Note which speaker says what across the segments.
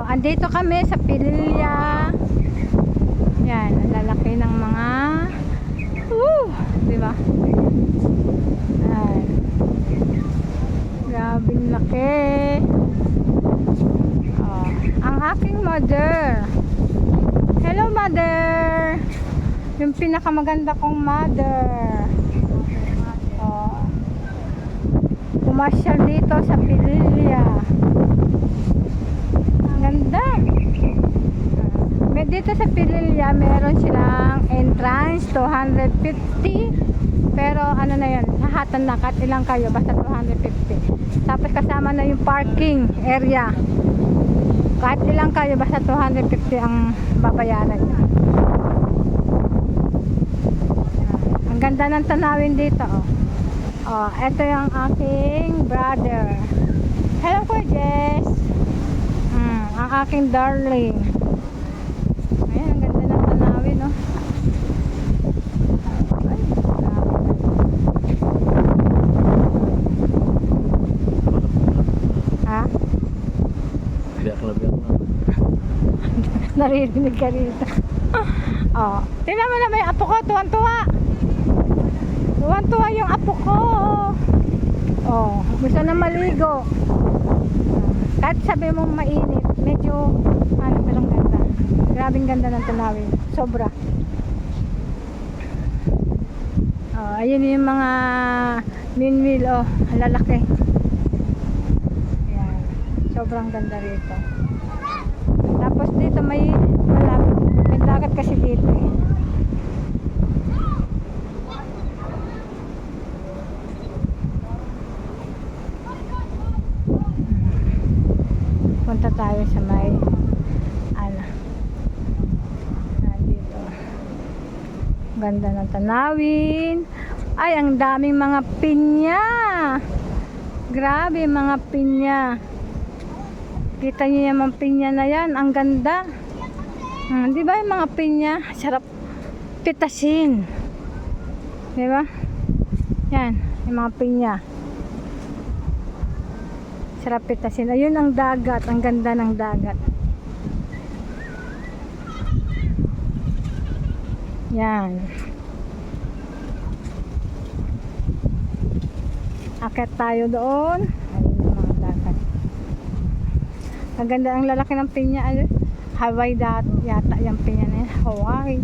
Speaker 1: andito kami sa Pililya. Yan, ang lalaki ng mga di ba? Yan. Grabing laki. Oh, ang aking mother. Hello, mother. Yung pinakamaganda kong mother. Oh. Pumasyal dito sa Pililya. Ang ganda. Dito sa Pililya, meron silang entrance, 250. Pero ano na yun, hahatan na, kahit ilang kayo, basta 250. Tapos kasama na yung parking area. Kahit ilang kayo, basta 250 ang babayaran niya. Ang ganda ng tanawin dito, oh. Oh, ito yung aking brother. Hello po, Jess. Ang aking darling. Ayan, ang ganda ng tanawin, no? Ay, ha?
Speaker 2: Biyak na biyak na.
Speaker 1: Naririnig ka rito. Oh, tingnan mo na, may apo ko, tuwan-tuwa. Tuwan-tuwa yung apo ko. Oh, gusto na maligo. Kahit sabi mong mainit, medyo pero ang ganda. Grabing ganda ng tanawin. Sobra. Oh, ayun yung mga windmill, oh, ang lalaki. Ayan. Sobrang ganda rito. Tapos dito may dagat kasi dito, eh. Punta tayo sa may dito. Ganda ng tanawin. Ay, ang daming mga pinya. Grabe, mga pinya. Kita niyo yung mga pinya na yan. Ang ganda. Di ba yung mga pinya? Sarap pitasin. Di ba? Yan, yung mga pinya. Sarap pitasin. Ayun ang dagat. Ang ganda ng dagat. Yan. Akit tayo doon. Ayun ang mga dagat. Ang ganda, ang lalaki ng pinya. Hawaii yata yung pinya na yan. Hawaii.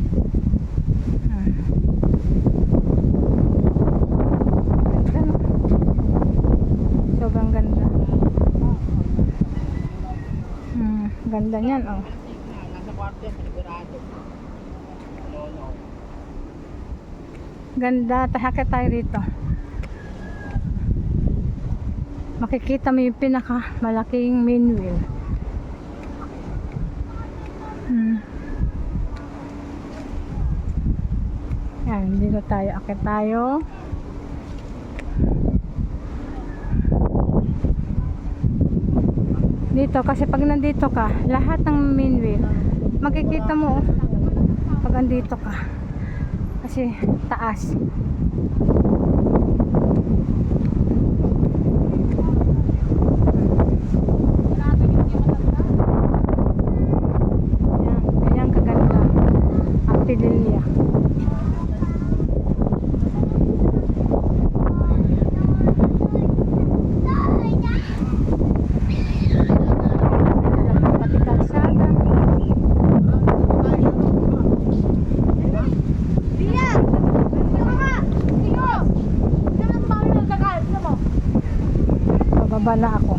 Speaker 1: Ganda, no? Sobrang ganda. Ganda niyan, oh. Ganda, tahakit tayo rito. Makikita mo yung pinaka malaking main wheel. Yan, dito tayo, akit tayo. Dito, kasi pag nandito ka, lahat ng main wheel, makikita mo pag andito ka. Kasi taas. Yan, kaganda ang Pililya. Baba na ako.